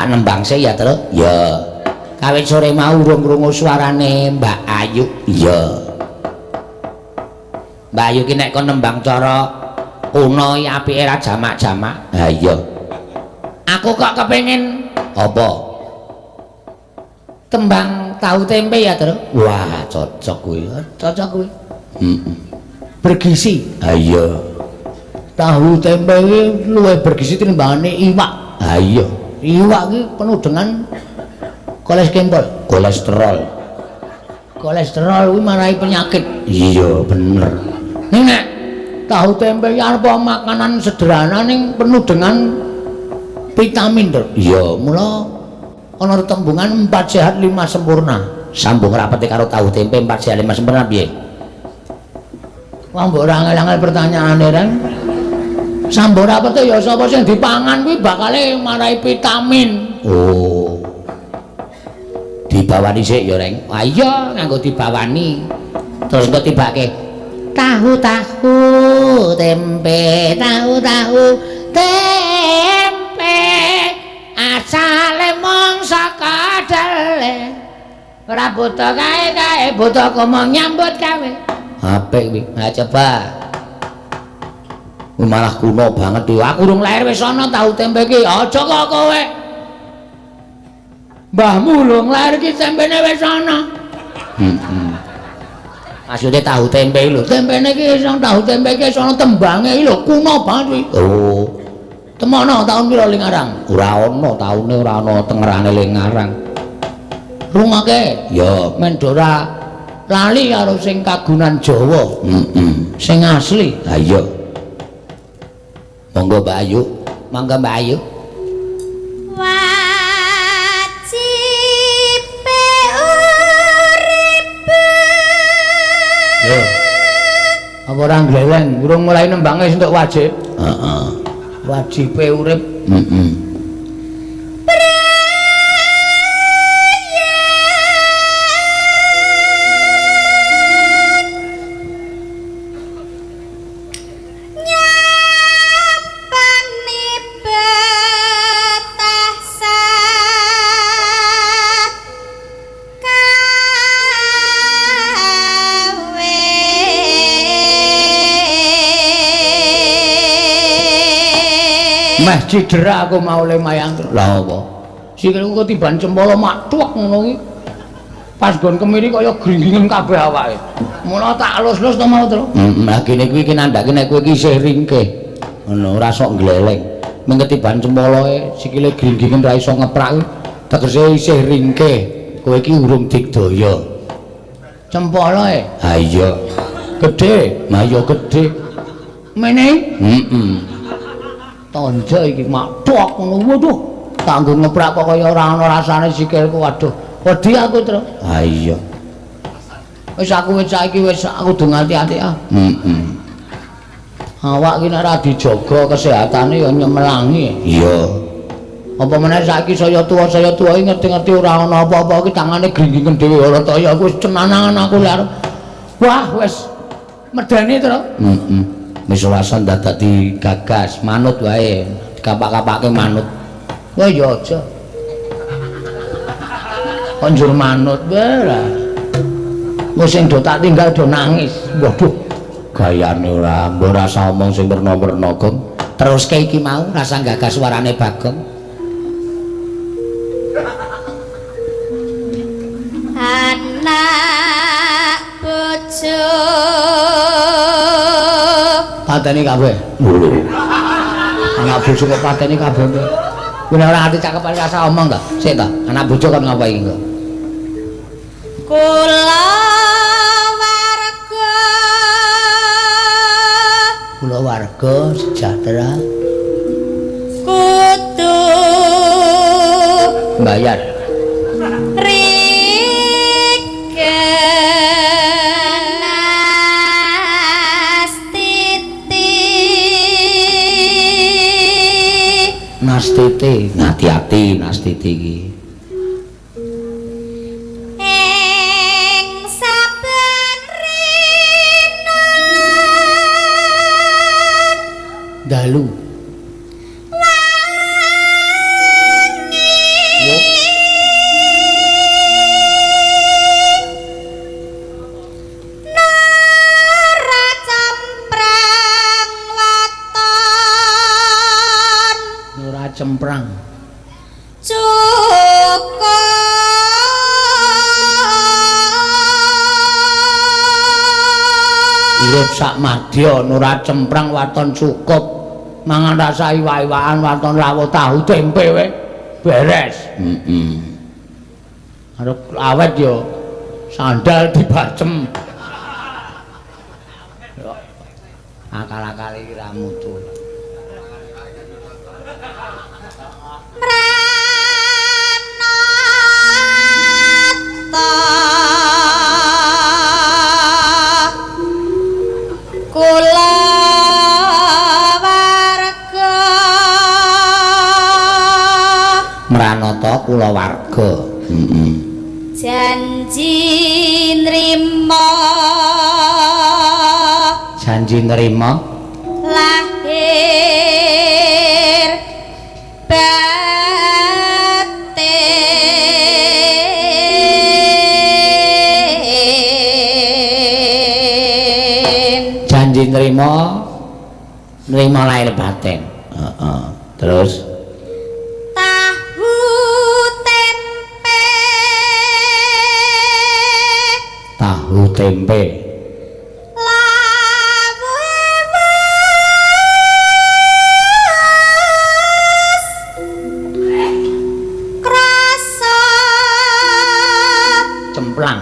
tak nembang sih ya terus ya kawit sore mau urung krungu suarane Mbak Ayu iya Mbak Ayu ki nek kon nembang cara kuno iki apike ra jamak-jamak ha iya aku kok kepengin apa tembang tahu tempe ya terus wah cocok kuwi bergizi ha iya tahu tempe iki luwih bergizi tinimbangane iwak ha iya iwak iki penuh dengan kolesterol kuwi marai penyakit iya bener ning nek tahu tempe iki apa makanan sederhana ning penuh dengan vitamin to iya mula ana tembungan 4 sehat 5 sempurna sambung rapete karo tahu tempe 4 sehat 5 sempurna piye wong mbok ora angel-angel pertanyaane Ren sambung rapete ya sapa sing dipangan kuwi bakale marai vitamin oh dibawani sik ya Reng ah iya nganggo dibawani terus engko tibake tahu tempe asale mung saka dele ora buta kae buta ngomong nyambut gawe apik kuwi ha coba malah kuno banget iki aku urung lahir wis ana tahu tempe iki aja kok kowe mbahmu lho lahir iki tempene wis ana maksudnya tahu tempe lho tempene iki iso tahu tempe iki iso ana tembange iki lho kuno banget kuwi oh temono tahun piro Lingarang ora ana taune ora ana tengerane Lingarang rungake ya men ora lali karo sing kagunan Jawa sing asli ha iya monggo Mbak Ayu mangga Mbak Ayu apa orang gleleng urung mulai nembangnya untuk wajib wajib urip meh cidera aku mau le mayang lha apa sikilku kok tiban cempala matuk ngono iki pas gon kemiri kaya gringgingen kabeh awake mula tak lus-lus to mau to nah kene kuwi ki nandhake nek kowe iki isih ringkeh ngono ora sok gleleng mengke tiban cempalae sikile gringgingen ra iso ngeprak tegese isih ringkeh kowe iki urung digdaya cempalae ha iya gedhe nah ya gedhe meneh tonjo iki matuk ngono waduh kanggo ngeprak kok kaya ora ana rasane sikilku waduh wedi aku terus ha iya wis aku wis saiki wis kudu ngati-ati awak ki nek ora dijaga kesehatane ya nyemelangi iya apa meneh saiki saya tuwa iki ngerti-ngerti ora ana apa-apa iki tangane gringgingen dhewe ora to ya aku wis cenanangan aku lek wah wis medeni terus wis wasan dadak digagas manut wae kapak-kapake manut wah ya aja konjur manut wae wis sing do tak tinggal do nangis waduh gayane ora mbok rasa omong sing werna-werna Gong teruske iki mau rasa gagas suarane Bagong anak bojo pateni kabeh anak bojo kok pateni kabeh kuwi ora ati cakepan rasa omong to sik to anak bojo kon ngapa iki kok kula warga sejahtera kudu bayar Nastiti ngati-ati Nastiti iki ing saben rina dalu wangi Urip sak madya nura cemprang waton cukup mangan rasa iwak-iwakan waton rawuh tahu tempe we beres. Arep awet yo sandal dibacem. Akal-akal iki ra mutu. Kula warga Mranata kulawarga. janji nrimo lahir batin janji nrimo lahir batin. Terus tahu tempe krasa cemplang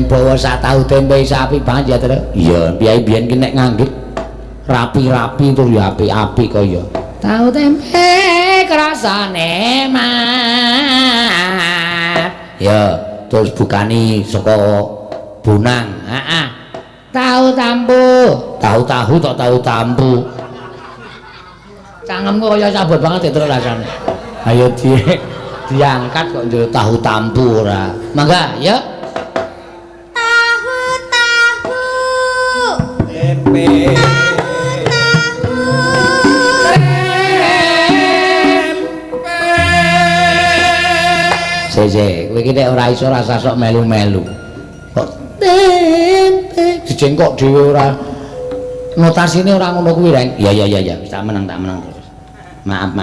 bawa sak tahu tempe sapi banget ya terus. Iya, biyen ki nek nganggit rapi-rapi terus ya apik-apik kaya. Tahu tempe krasane mat. Ya, terus bukani saka Bonang. Heeh. Tahu tampu. Tahu-tahu tok tahu tampu. Cangkemku kaya cabut banget ya terus rasane. Ayo diangkat kok njero tahu tampu ora. Mangga, ya. Sese, kowe iki nek ora iso rasa sok melu-melu. Kok tempe dijengkok dhewe ora notasine ora ngono kuwi, Reng. Ya wis tak meneng terus. Maaf.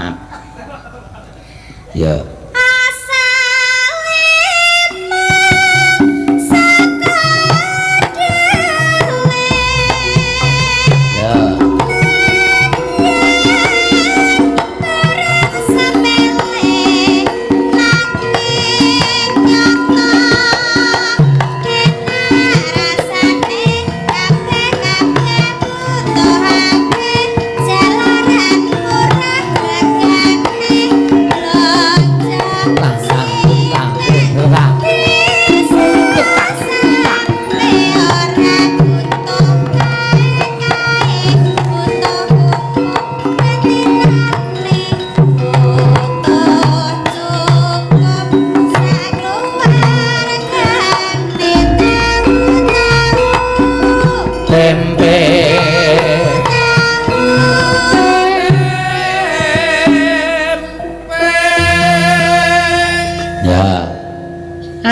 Ya.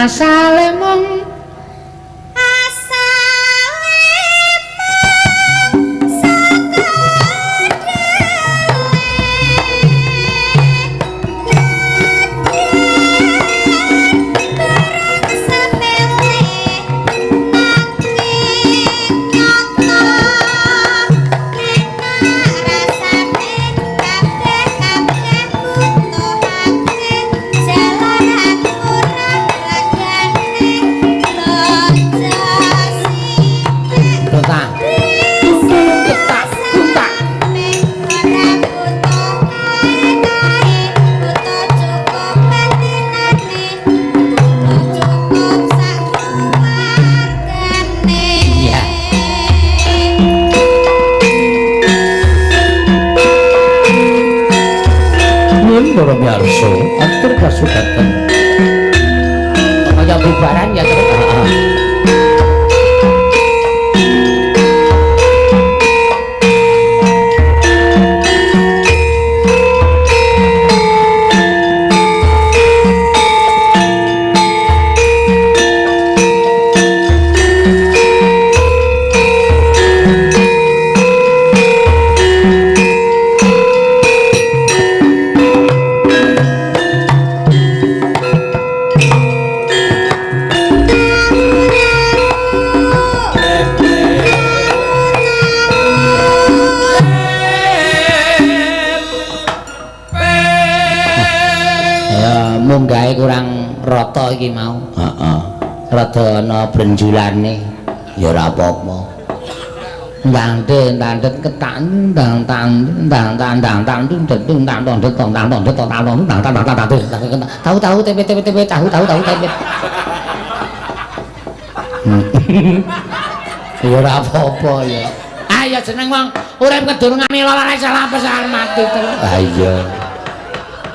Asale mung para miyarsa atur kasudaten kaya bubaran ya terus Heeh. Rada ana brenjulane. Ya ora apa-apa. Ndang-ndang ketak tahu tempe tahu. Ya ora apa-apa ya. Ah ya jeneng wong urip kedurungane lara salah pesan mati terus. Ah iya.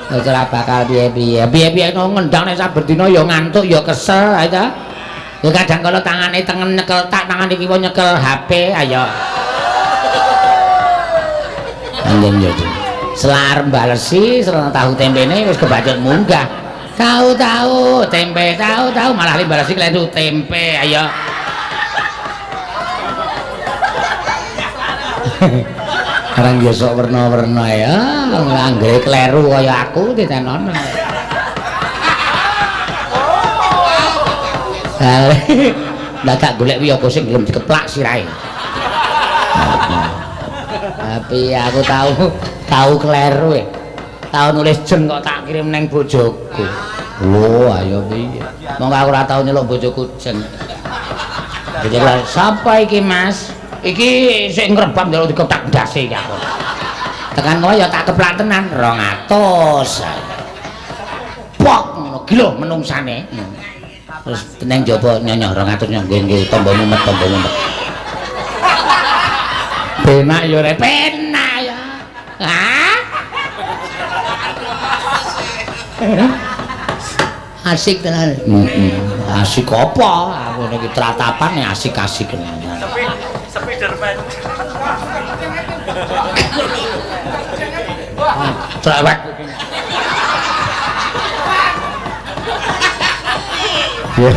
Ora bakal piye-piye no ngendang nek saben dina ya ngantuk ya kesel ae ta. Ya kadang kala tangane tengen nyekel tak tangan iki wae nyekel HP ayo. Anjen yo. Selar balesi serana tahu tempene wis kebacut munggah. Tahu tempe tahu malah balesi kleru tempe ayo. Arang biasa warna-warna ya, anggere kleru kaya aku ditenono. Lah gak golek piye apa sing gelem dikeplak sirahe. Tapi aku tahu kleru e. Tahu nulis jen kok tak kirim neng bojoku. Lho, ayo piye. Monggo aku ora tau nyeluk bojoku jen. Jadi sapa iki Mas? Iki sik ngrebam njaluk diketak ndase iki aku. Tekan kowe ya tak keplak tenan 200. Pok ngono gila menungsane. Terus teneng jaba nyonyoh 200 nggih tombo mumet. Penak ya rek, penak ya. Hah? Asik tenan. Asik apa? Aku niki tratapan asik-asik tenan. Spiderman. Cerewet. Yo.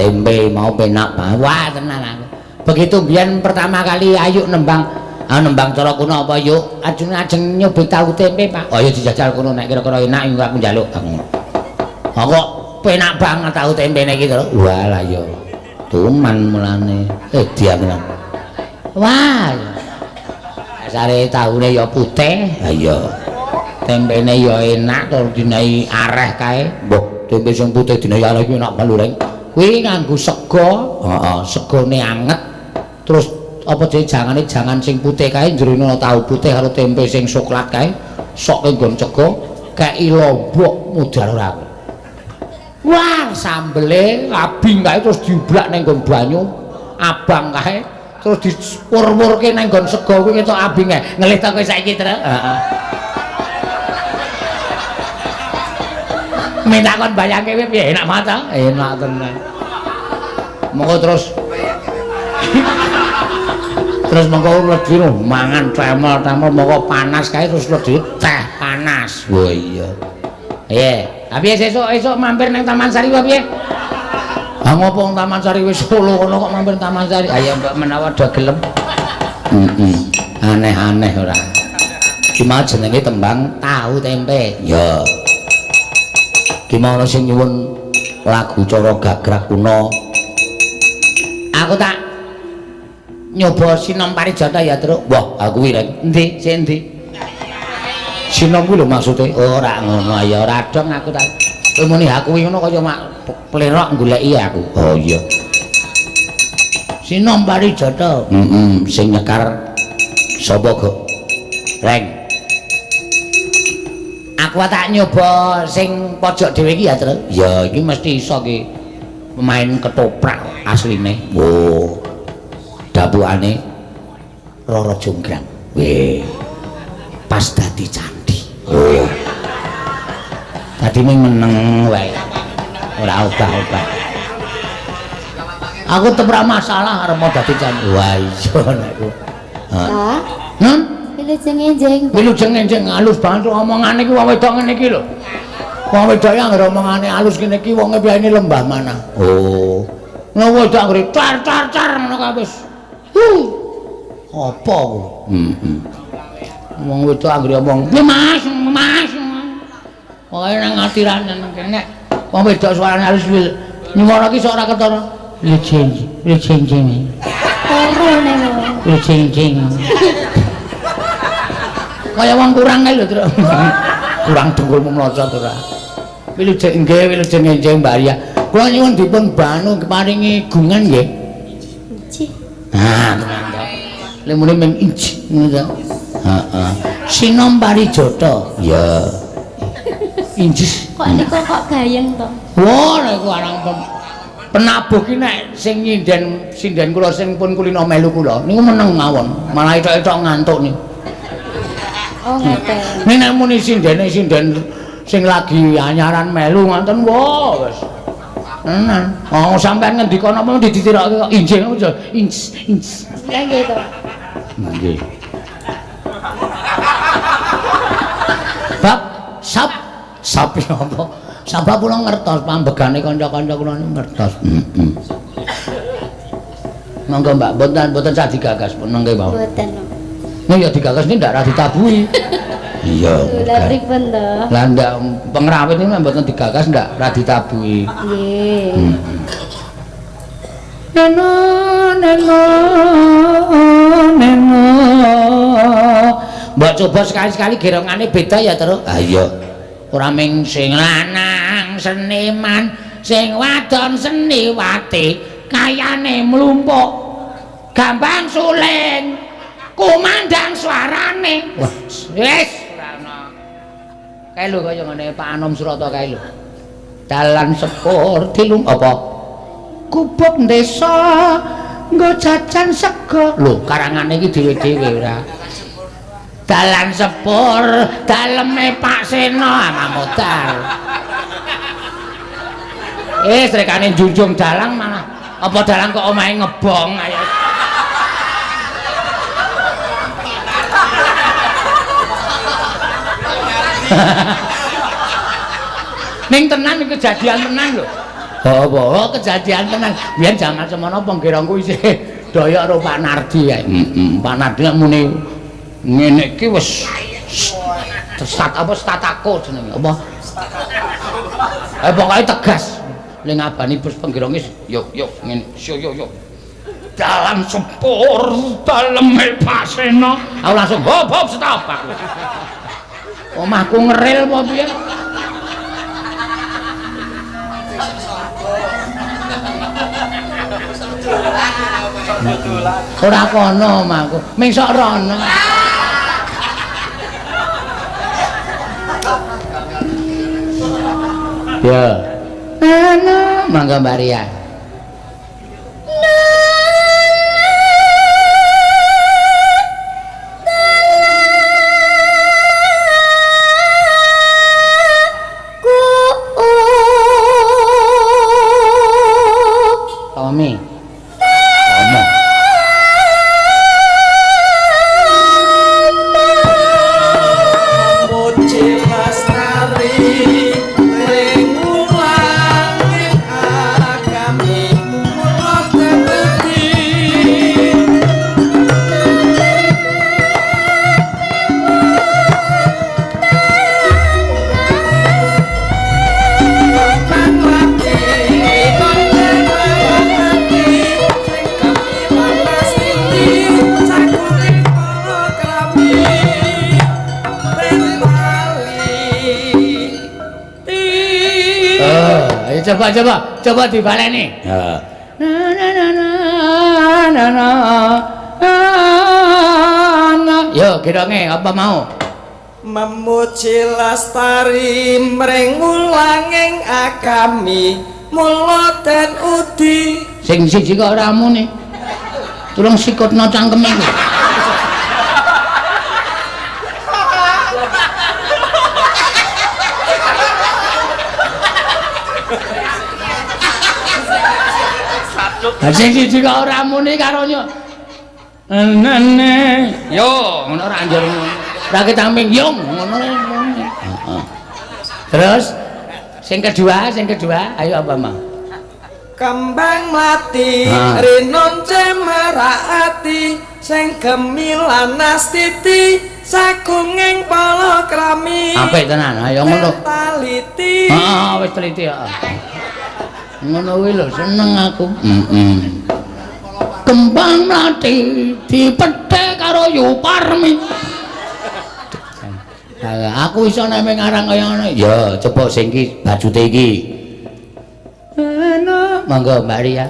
Tempe mau penak wah tenan aku. Begitu biyen pertama kali ayu nembang cara kuno apa yuk ajeng nyoba tahu tempe Pak. Oh ya dijajal kuno nek kira-kira enak yo aku njaluk. Kok penak banget tahu tempe nek iki to. Wah lah yo. Tuman mulane. Diam lan. Wah. Asare tahune ya putih. Ha iya. Tempene ya enak terus dinai areh kae. Mbok tempe sing putih dinai areh iki enak banget lho. Kuwi nganggo sego, segone anget. Terus apa jenenge jangane jangan sing putih kae jerone ana tahu putih karo tempe sing coklat kae. Sok nggon sego, kei lombok modal ora. Wah, sambele abing kae terus diublak ning nggon banyu, abang kae terus diwur-wurke ning nggon sego kuwi ketok abing kae. Ngelih to kowe saiki, Tru? Heeh. Minta kon bayangke piye enak mata enak tenan monggo terus monggo legi mangan cemol monggo panas kae terus legi teh panas wah iya tapi esuk mampir nang Taman Sari wae piye ngopo Taman Sari wis Solo kono kok mampir Taman Sari ayo mbak menawa do gelem aneh-aneh ora iki mau jenenge tembang tahu tempe ya gimana sing nyuwun lagu cara gagrag kuno aku tak nyoba Sinom Parijata ya Truk wah aku kuwi rek endi sing endi Sinom kuwi lho maksude ora ngono ya ora dong aku tak muni aku kuwi ngono kaya mak plerok goleki aku oh iya Sinom Parijata sing nyekar sapa kok reng aku tak nyoba sing pojok dhewe iki ya Tru ya iki mesti iso iki main ketoprak asline. Oh. Dapukane Roro Jonggrang. Weh. Pas dadi candhi. Oh. Dadi meneng wae. Ora obah-obah. Aku tepra masalah arep mau dadi candhi. Wah iya nek ku. Pak. Wilujeng-enjing. Wilujeng-enjing halus banget omongane iki wong wedok ngene iki lho. Wong wedok yang anggere omongane halus ngene iki wonge biayane lembah mana. Oh. Wong wedok anggere car ngono kabeh. Apa ku? Wong wedok anggere omong, Mas." Pokoke nang atirane kene. Wong wedok suarane halus nyuwara iki sok ora ketara. Wilujeng. Ora nek. Wilujeng. Kaya wong kurang ae lho, Tru. Kurang dengkulmu mlocot ora. Wilujeng enjing Mbak Ria. Kula nyuwun dipun banu paringi gungan nggih. Inci. Nah, tenan to. Lemune mung inci ngono to. Heeh. Sinom Parijata. Ya. Incis. Kok niku kok gayeng to? Wah, nek arang penabuh ki nek sing sinden kula sing pun kulino melu kula niku meneng mawon. Malah etok-etok ngantuk niku. Oh, ngeten. Nek muni sinden sing lagi anyaran melu ngoten wah wis. Tenan. Oh, sampean ngendika napa dititirake kok injing aja. Inch. Lah nggih to. Nggih. Sap apa? Sabab kula ngertos pambegane kanca-kanca kula niku ngertos. Monggo Mbak, mboten cah digagas pun nggih mawon. Mboten. Nek ya digagas ini ndak ra ditabui. Iya. Lah pripun to? Lah ndak pengrawit ini mboten digagas ndak ra ditabui. Nggih. Neno. Mbak coba sekali-sekali gerongane beda ya terus. Ah iya. Ora ming sing lanang seniman, sing wadon seniwati, kayane mlumpuk. Gampang suling. Kumandang suarane. Wah, wis ora ana. Kae lho kaya ngene Pak Anom Surata kae lho. Dalan sepur dilum apa? Kubuk desa nggo jajan sego. Lho, karangane iki dhewe-dhewe ora. Dalan sepur daleme Pak Seno mamodal. Srekane junjung dalang malah apa dalang kok omahe ngebong ayo. Ning tenan iki kejadian tenan lho. Oh, kejadian tenan. Biyen jaman semono penggerongku isih doyok karo Pak Nardi kae. Pak Nardi muni ngene iki wis statako jenenge apa? Pokoke tegas. Ning ngabani bus penggerongis yuk ngene yo. Dalam sepur daleme Pak Seno. Aku langsung hop stop aku. Omahku ngeril apa piye? Ora kono omahku, ming sok rono. Ya. Mangga Mbak Ria. Tommy. Ngomong. Coba dibaleni. Heeh. Yo gedonge apa mau? Memuji lestari mring ulanging agami mula den udi sing siji kok ora muni tulung sikutno cangkeme ku sing siji kok ora muni karo nyo nene yo ngono ora anjur ngono ra ketamping yo ngono heeh terus sing kedua ayo apa mau kembang mati rinon cemeraati sing gemilan astiti sagunging palakrami apik tenan ayo ngono taliti heeh wis teliti heeh ngono kuwi lho seneng aku kembang mati dipethek karo Yuparmi aku iso nemeng ngarang kaya ngono ya coba sing iki bajute iki monggo Mbak Ria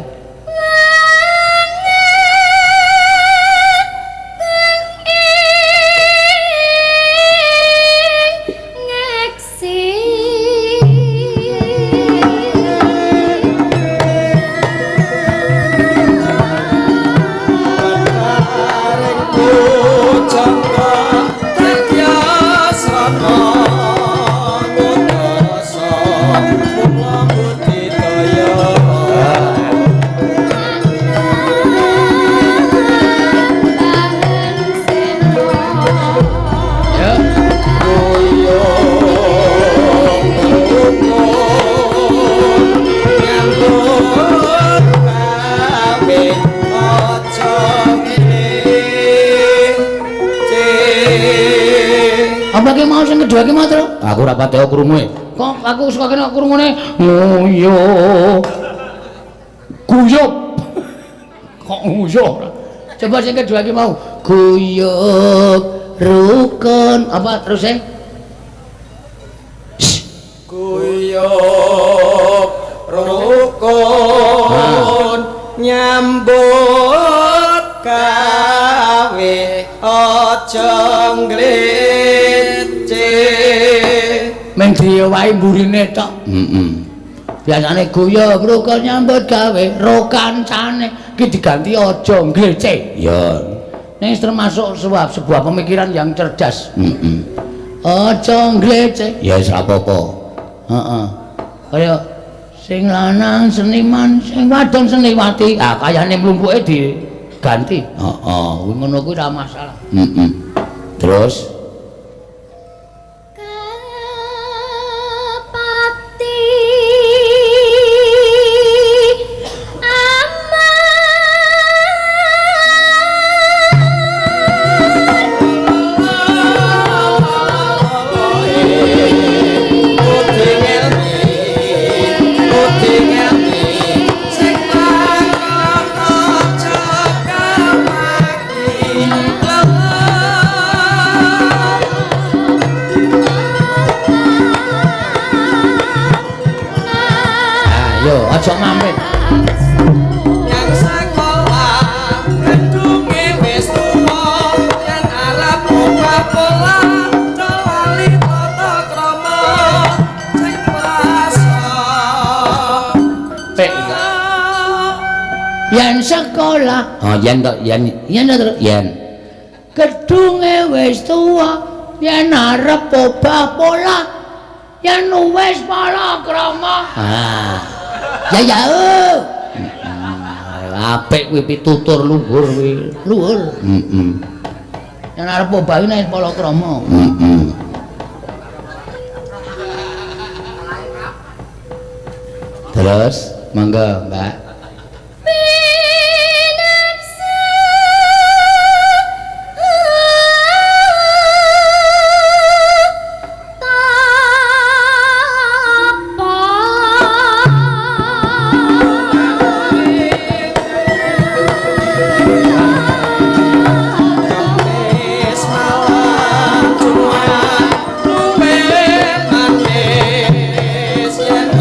apa ki mau sing kedua ki mau terus aku ora pati krungu kok aku suka kene krungune nguyu guyub kok nguyuh coba sing kedua ki mau guyub rukun apa terus guyub rukun nyambut gawe aja meng diwai mburine tok biasane guyub rukun nyambut gawe ro kancane iki diganti aja nglece ya ini termasuk sebuah pemikiran yang cerdas aja nglece ya wis apa-apa heeh kaya sing lanang seniman sing wadon seniwati kayane mlumpuke diganti heeh ngono kuwi ora masalah terus aja mampir yang sekolah gedunge wis tuwa yen arep buka pola lali tata krama sing prasa yen sekolah yen tok yen terus yen gedunge wis tuwa yen arep obah pola yen wis palakrama ya apik kuwi pitutur luhur kuwi luhur yen arep obah nek palakrama terus monggo Mbak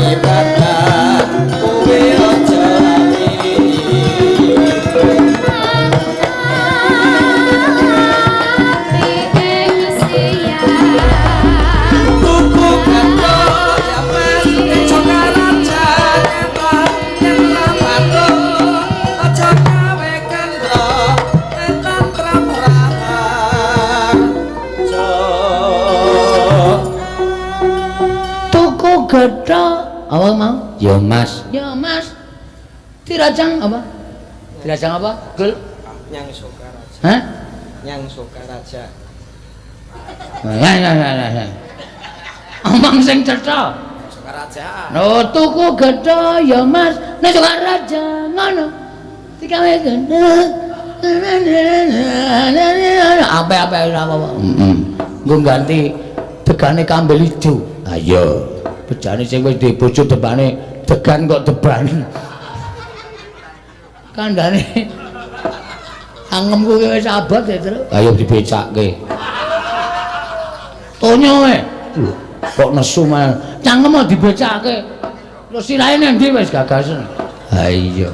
ibadah kuwi aja dirajang apa? Dirajang apa? Gul? Nyang Sokaraja. Hah? Nyang Sokaraja. Ya. Omong sing cetha. Sokaraja. No tuku gedhe ya Mas, nek Sokaraja ngono. Digawe gedhe. Apa-apa ora apa-apa. Nggo ganti degane kambel ijo. Ayo. Bejane sing wis duwe bojo debane degan kok deban. Kandhane angemku wis abot ya, Tru. Ayo dibecakke. Tonyo kok nesu mah cangkem mau dibecakke. Lho sirahe nang ndi wis gagasen. Ha iya.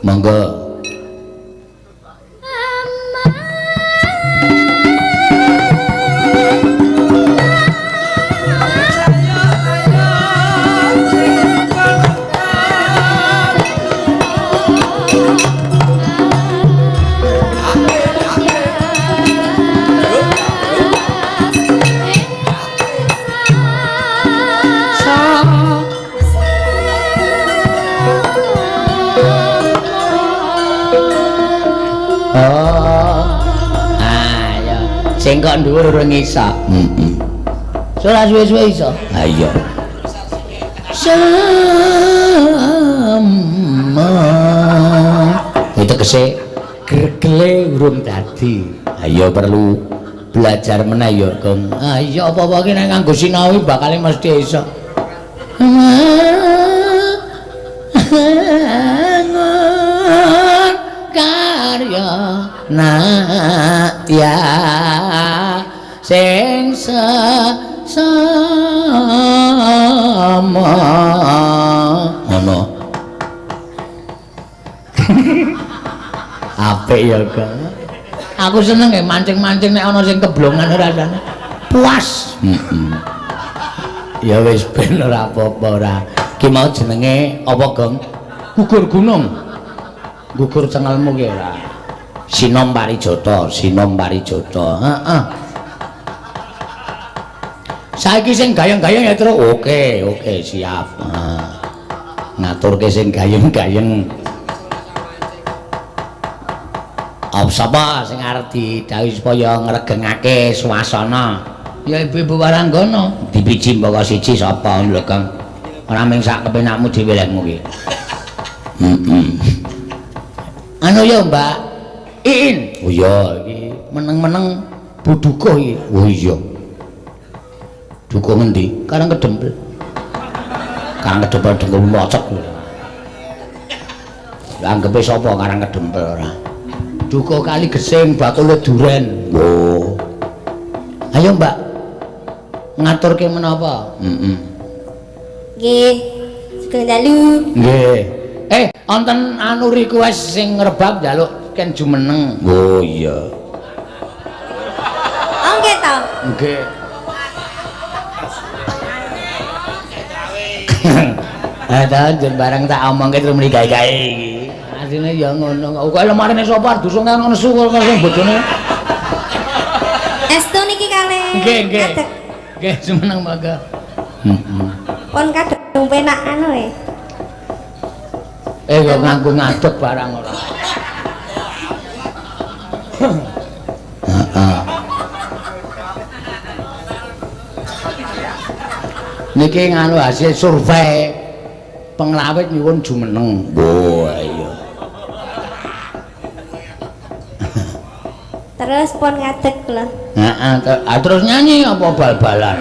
Monggo. Sing kok dhuwur urung iso. Ora suwe-suwe iso. Ha iya. Sama. Itu kese gregele urung dadi. Ayo perlu belajar meneh ya, Kang. Ayo apa-apa ki nek nganggo sinawi bakal mesti iso. Karya natya sing sama ngono apik ya Kang aku seneng ya mancing-mancing nek ana sing keblongan rasane puas ya wis ben ora apa-apa ora ki mau jenenge apa Gong gugur gunung gugur cengelmu ki ora Sinom Parijata heeh saiki sing gayeng-gayeng ya terus oke siap ngaturke sing gayeng-gayeng apa sapa sing arep didhawuhi supaya ngregengake swasana ya ibu-ibu Waranggana dipiji mbaka siji sapa lho Kang ora mung sak kepenakmu dhewe lekmu ki anu ya Mbak Iin oh iya iki meneng-meneng buduka iki oh iya duka ngendi Karang Kedempel dengkul locek lho anggepe sapa Karang Kedempel ora duka Kali Gesing bakule duren oh ayo Mbak ngaturke menapa Nggih sugeng dalu nggih wonten anu request sing ngrebab njaluk ken jumeneng oh iya nggih to nggih ada jen barang tak omongke terus mriki gawe iki asline ya ngono kok lemarene sapa dusun kang nesu kok sing bodone estu niki kalih nggih jumeneng mangga pon kadung penak anu kok nganggo ngadeg barang ora niki nganu hasil survei penglawit nyuwun jumeneng oh iya terus pon ngadeg lho terus nyanyi apa bal-balan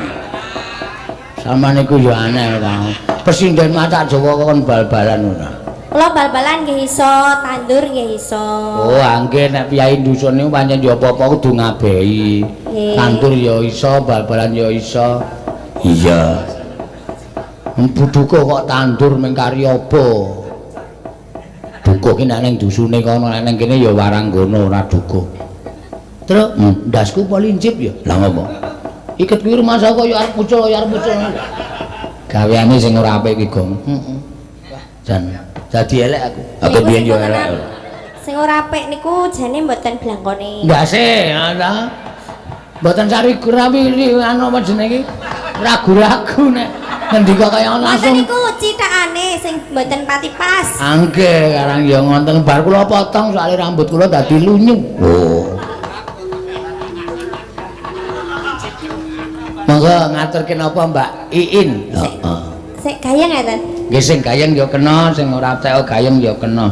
sama niku ya aneh ta Presiden Mata Jawa kon bal-balan ora kula bal-balan nggih iso tandur nggih iso oh nggih nek piyai dusun niku pancen ya apa-apa kudu ngabehi tandur ya iso bal-balan ya iso iya buduka kok tandur ming kari apa duka ki nek ning dusune kono nek ning kene ya Waranggana ora duka terus ndasku polincip ya lah ngopo iket kuwi rumah saka ya arep mucul gaweane sing ora apik iki Gong jan dadi elek aku biyen yo elek sing ora apik niku jane mboten blangkone ndase mboten sari rawi anu apa jenenge ragu-ragu nek Ngendika kaya Wonten langsung. niku citakane sing mboten pati pas. Angge karang ya ngoten bar kula potong soalé rambut kula dadi lunyu. Oh. Monggo ngaturke napa Mbak Iin? Heeh. Sik gayeng ngeten. Nggih sing gayeng ya kena, sing ora teko gayeng ya kena.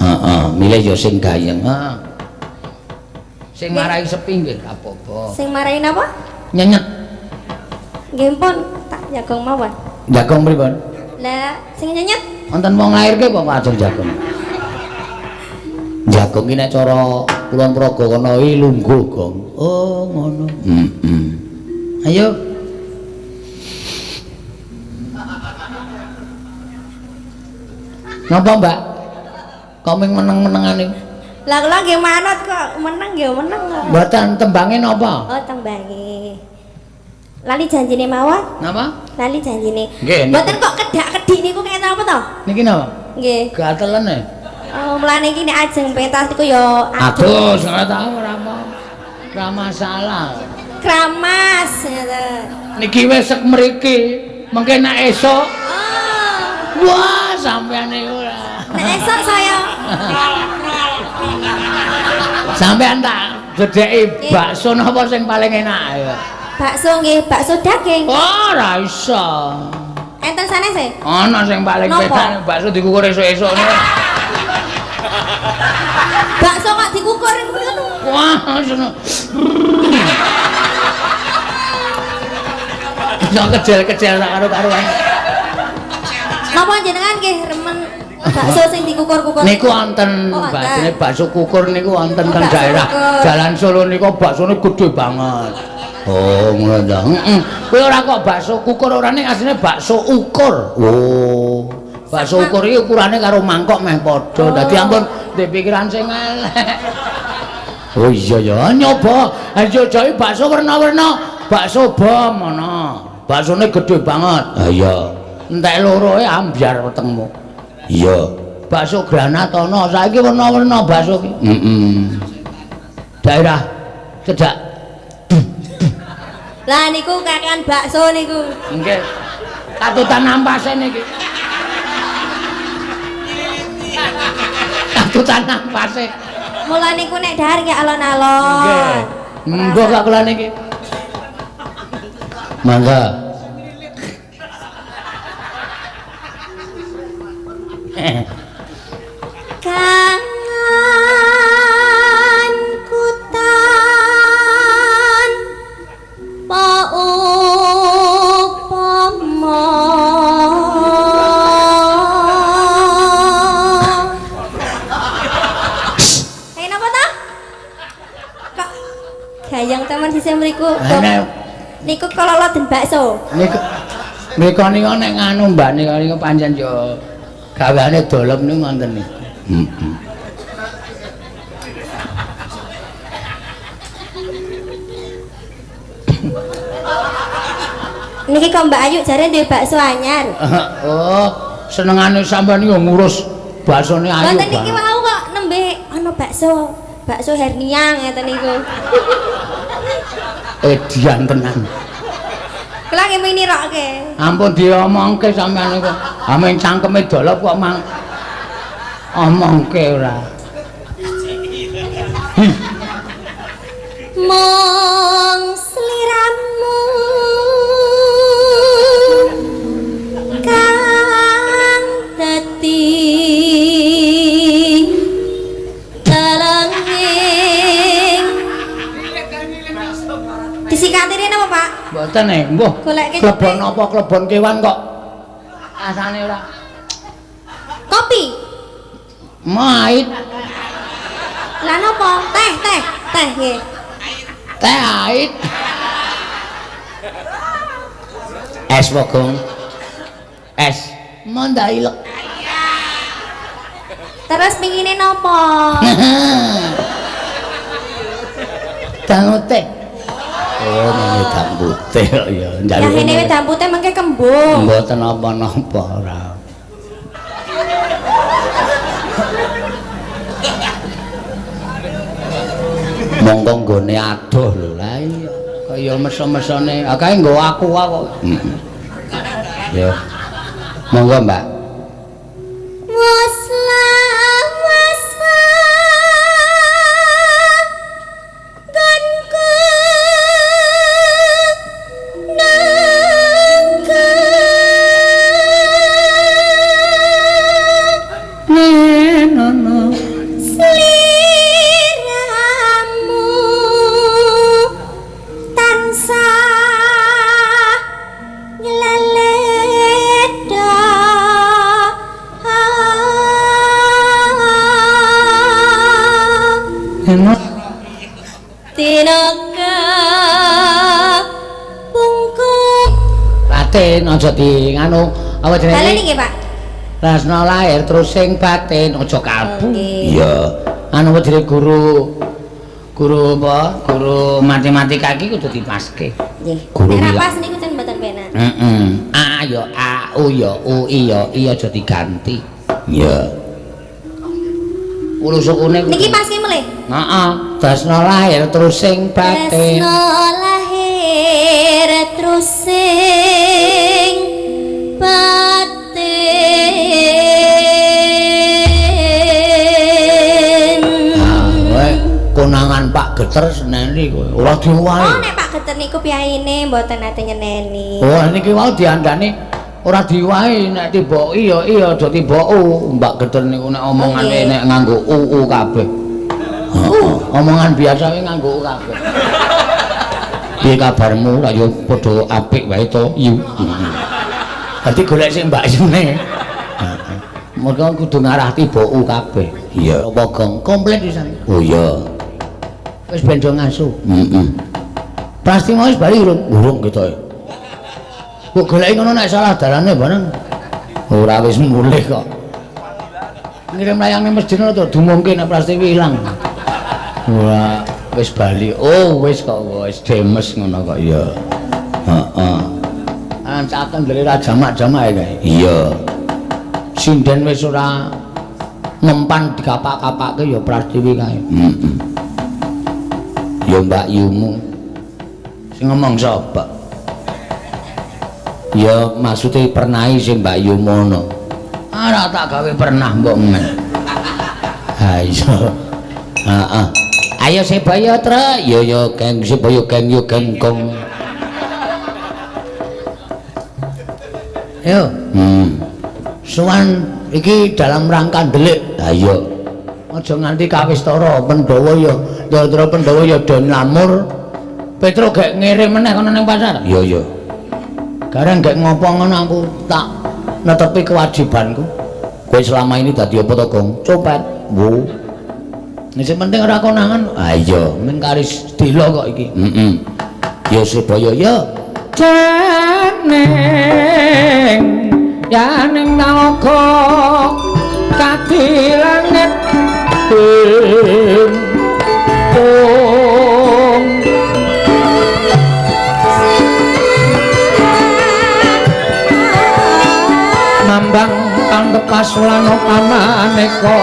Heeh, milih ya sing gayeng. Heeh. Sing marai sepi nggih apa-apa. Sing marahi napa? Nyenyet. Nggih pun tak jagong mawon. Jagong pripun? Lah sing nyenyet Wonten wong lairke kok ajeng jagong. Jagong iki nek cara Kulon Progo kono iki lungguh, Gong. Oh, ngono. Ayo. Napa, Mbak? Kok ming meneng-menengan iki? lah kula nggih manut kok meneng ya meneng kok. Mboten tembange napa? Oh tembange. Lali janjine mawon. Napa? Lali janjine. Nggih. Mboten kok kedak-kedik niku kaya apa to? Niki napa? Nggih. Gatelen e. Oh, mlane iki nek ajeng pentas niku ya Adus, ora tau ora apa. Ora masalah. kramas ngoten. Niki wis sek mriki. Mengke nek esuk, Oh, wah sampean niku ora. nek esuk saya Sampean tak dedeki bakso napa sing paling enak ya? bakso nggih, bakso daging. Oh, ora iso. Enten sanes e? Ana sing paling Napa? pedan bakso dikukur esuk-esuk niku. Bakso kok dikukur ngono. Wah, sono. Iso kecil-kecil sak karo-karuan. Napa jenengan nggih remen bakso sing dikukur-kukur? Niku wonten Oh, wonten. bajine bakso kukur niku wonten Oh, teng bakso daerah kukur. Jalan Solo niku baksone gedhe banget. Oh, ngono ta. Heeh. Kowe ora kok bakso kukur ora ning asline bakso ukur. Oh. Bakso ukur iki ukurane karo mangkok meh padha. Dadi ampun ndek pikiran sing elek. Oh iya ya, nyoba. Ayo jai bakso warna-warna. Bakso bom ana. Baksone gedhe banget. Ha iya. Entek loro ambyar wetengmu. Iya. Bakso granat ana. Saiki warna-warna bakso ki. Daerah cedak. Lah niku kakan bakso niku. Nggih. Katutan ampase niki. Katutan ampase. Mula niku nek dahar nggih alon-alon. Nggih. Monggo gak kula niki. Mangga. Kangen kutan pa upama napa ta? Kok gayang teman sisih mriku. Niku kololot den bakso. Niku nika nek nganu Mbak niku pancen yo gaweane dolem niku ngoten niku. Niki kok Mbak Ayu jare duwe bakso anyar. Oh, senengane sampean niku ngurus baksone Ayu. Wonten niki wau kok nembe ana bakso hernia ngeten niku. Edian tenan. Kula nggih muni rokke. Ampun diomongke sampean niku. Ameng cangkeme dolop kok mang omongke ora. Mong sliramu kang dadi telenging disikati rene apa Pak? Mboten nek, mbuh. Goleke Klebon apa klebon kewan kok asane ora. Kopi. Mait Lah napa? Teh nggih. teh ait. Es Bogong. Es mandailek. Terus pingine napa? Dangu teh. Oh, ini dambu teh ya. Ya ini wedang putih mengke kembung. Mboten apa-apa ora. Monggo nggone adoh lho. Lah iya kaya meso-mesone. Akae nggo aku kok. Ya. Monggo, Mbak. Batin aja di nganu apa jenenge? Baleni nggih, Pak. Rasna lahir terus sing batin aja kalbu. Oke. Iya. Anu jenenge guru apa? Guru matematika iki kudu dipaske. Nggih. Guru Nek wilayah. pas niku jan mboten penak. Heeh. A ya A, U ya U, I ya I aja diganti. Iya. Ulusukune Niki pas ki melih. Heeh. Dasna lahir terus sing batin. Tresno lahir terus sing batin. Kowe konangan Pak Geter seneni kowe. Ora diwahi. Oh nek Pak Geter niku piyaine mboten nate nyeneni. Oh niki wau diandani ora diwahi nek tiboki ya iya aja tiboku. Mbak Geter niku nek omongane nek nganggo u kabeh. Heeh. Omongan biasa wae nganggo u kabeh. Piye kabarmu? Lah yo padha apik wae to, yu. Dadi golek sing Mbak Yune. Heeh. Mergo kudu ngarah tiba u kabeh. Iya. Apa gong komplit pisan. Oh iya. Wis ben do ngaso. Heeh. Pasti mau wis bali urung gitu. Kok goleki ngono nek salah dalane bareng. Ora wis mulih kok. Ngirim layang ning masjid to dumungke nek Prastiwi ilang. Ora wis bali. Oh wis kok wis demes ngono kok ya. Heeh. Ancaken dari jamak-jamak kae. Iya. Sinden wis ora mempan dikapak-kapake ya Prastiwi kae. Heeh. Ya Mbak Yumu. Sing ngomong sapa? Ya maksude pernah sing Mbak Yumono. Ora tak gawe pernah mbok men. Ha iya. Heeh. Ayo Sebaya Tra, yo geng Sebaya geng yo geng kong. Yo. Suwan iki dalam rangka ndelik. Ha iya. Aja nganti kawistara Pandhawa ya, Ndara Pandhawa ya do lamur. Petro gek ngirim meneh kono ning pasar. Iya iya. Gareng gek ngopo ngono aku tak netepi kewajibanku. Kowe selama ini dadi apa to, Gong? Copet. Wo. Nek sing penting ora konangan. Ah iya, men karis dela kok iki. Heeh. Ya Sebaya ya. Janeng yaning naga kadilanget mambang kang tepas lan pamaneka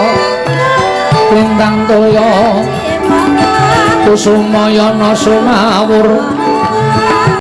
lintang toya kusumaya sumawur